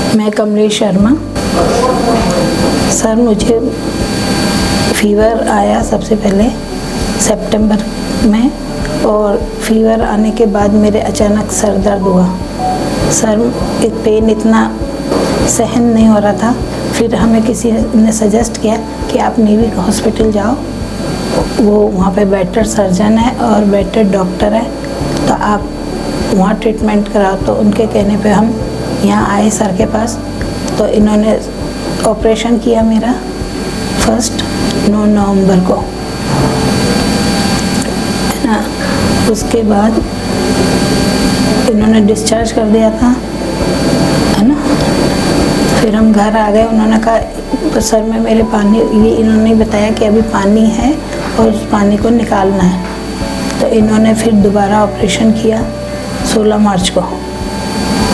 मैं कमलेश शर्मा। सर, मुझे फीवर आया सबसे पहले सितंबर में, और फीवर आने के बाद मेरे अचानक सर दर्द हुआ। सर, पेन इतना सहन नहीं हो रहा था। फिर हमें किसी ने सजेस्ट किया कि आप नेवी हॉस्पिटल जाओ, वो वहाँ पे बेटर सर्जन है और बेटर डॉक्टर है, तो आप वहाँ ट्रीटमेंट कराओ। तो उनके कहने पे हम यहाँ आए सर के पास। तो इन्होंने ऑपरेशन किया मेरा 9 नवंबर को, है ना। उसके बाद इन्होंने डिस्चार्ज कर दिया था, है ना। फिर हम घर आ गए। उन्होंने कहा तो सर में मेरे पानी, ये इन्होंने बताया कि अभी पानी है और उस पानी को निकालना है। तो इन्होंने फिर दोबारा ऑपरेशन किया 16 मार्च को,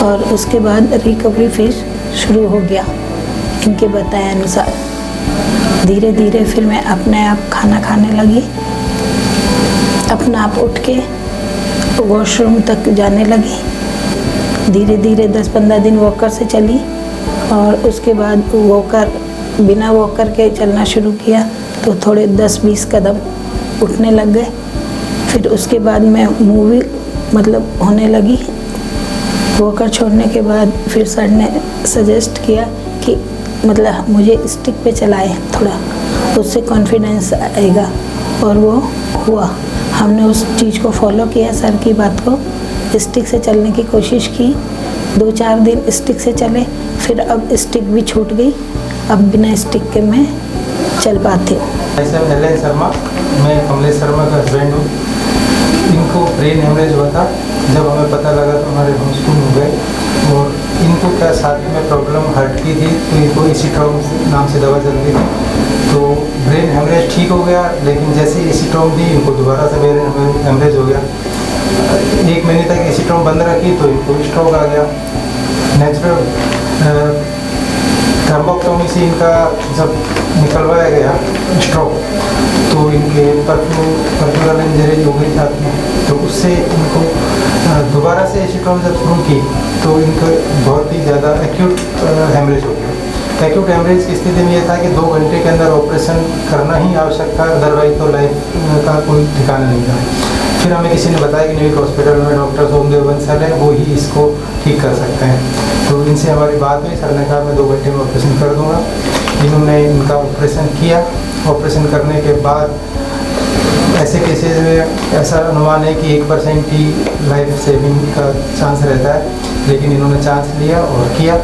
और उसके बाद रिकवरी फेज शुरू हो गया इनके बताए अनुसार। धीरे धीरे फिर मैं अपने आप खाना खाने लगी, अपना आप उठ के वॉशरूम तक जाने लगी। धीरे धीरे 10-15 दिन वॉकर से चली, और उसके बाद बिना वॉकर के चलना शुरू किया तो थोड़े 10-20 कदम उठने लग गए। फिर उसके बाद मैं मूवी होने लगी। वॉकर छोड़ने के बाद फिर सर ने सजेस्ट किया कि मुझे स्टिक पे चलाएं थोड़ा, उससे कॉन्फिडेंस आएगा, और वो हुआ। हमने उस चीज़ को फॉलो किया, सर की बात को, स्टिक से चलने की कोशिश की। 2-4 दिन स्टिक से चले, फिर अब स्टिक भी छूट गई। अब बिना स्टिक के मैं चल पाती हूँ। एल शर्मा, मैं कमलेश शर्मा का हस्बैंड हूँ। इनको ब्रेन हेमरेज हुआ था। जब हमें पता लगा तो हमारे होमस्कूल हो गए, और इनको क्या साथ में प्रॉब्लम हार्ट की थी, तो इनको एसीट्रोम नाम से दवा चलती थी। तो ब्रेन हेमरेज ठीक हो गया, लेकिन जैसे एसीट्रोम दी इनको दोबारा से ब्रेन हेमरेज हो गया। 1 महीने तक एसीट्रोम बंद रखी तो इनको स्ट्रोक आ गया। नेचुरल थर्मोक्टोमी से इनका जब निकलवाया गया स्ट्रोक, तो इनके पर्फ्यूरल इंजरी हो गई था, तो उससे इनको दोबारा से एसीट्रोम जब शुरू की तो इनको बहुत ही ज़्यादा एक्यूट हेमरेज हो गया। एक्यूट हेमरेज की स्थिति में ये था कि 2 घंटे के अंदर ऑपरेशन करना ही आवश्यक था, अदरवाइज तो लाइफ का कोई ठिकाना नहीं था। फिर हमें किसी ने बताया कि नेवी हॉस्पिटल में डॉक्टर सोमदेव बंसल है, वो ही इसको ठीक कर सकते हैं। तो इनसे हमारी बात हुई, सर ने कहा मैं 2 घंटे में ऑपरेशन कर दूंगा। इन्होंने इनका ऑपरेशन किया। ऑपरेशन करने के बाद ऐसे केसेज में ऐसा अनुमान है कि 1% ही लाइफ सेविंग का चांस रहता है, लेकिन इन्होंने चांस लिया और किया।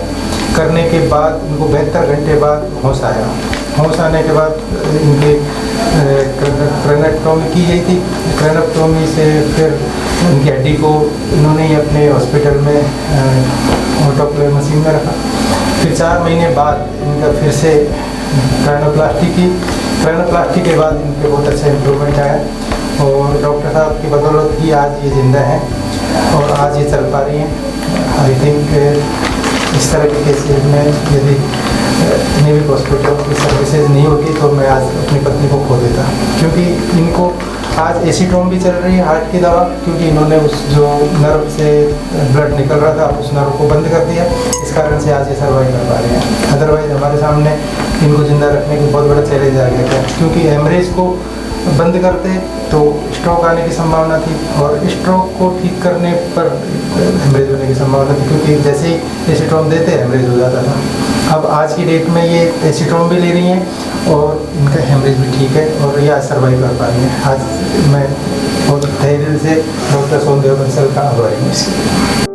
करने के बाद इनको 72 घंटे बाद होश आया। होश आने के बाद इनके क्रेनेक्टोमी की गई थी। क्रेनेक्टोमी से फिर इनकी हड्डी को इन्होंने ही अपने हॉस्पिटल में ऑटोक्लेव मशीन में रखा। फिर 4 महीने बाद इनका फिर से क्रेनोप्लास्टी की। क्रेनोप्लास्टी के बाद इनके बहुत अच्छा इम्प्रूवमेंट आया, और डॉक्टर साहब की बदौलत ही आज ये जिंदा हैं और आज ये चल पा रही हैं। आई थिंक इस तरह के केसेज में यदि नेवी हॉस्पिटल की सर्विसेज नहीं होती तो मैं आज अपनी पत्नी को खो देता, क्योंकि इनको आज एसीट्रोम भी चल रही है, हार्ट की दवा, क्योंकि इन्होंने उस जो नर्व से ब्लड निकल रहा था उस नर्व को बंद कर दिया। इस कारण से आज ये सर्वाइव कर पा रहे हैं। अदरवाइज हमारे सामने इनको जिंदा रखने की बहुत बड़ा चैलेंज आ गया था, क्योंकि हेमरेज को बंद करते तो स्ट्रोक आने की संभावना थी, और स्ट्रोक को ठीक करने पर हेमरेज होने की संभावना थी, क्योंकि जैसे ही एसीट्रोम देते हेमरेज हो जाता था। अब आज की डेट में ये एसीट्रोम भी ले रही हैं और इनका हेमरेज भी ठीक है, और ये आज सर्वाइव कर पा रही हैं। आज मैं बहुत धैर्य से डॉक्टर सोमदेव बंसल का आभारी हूँ इसके लिए।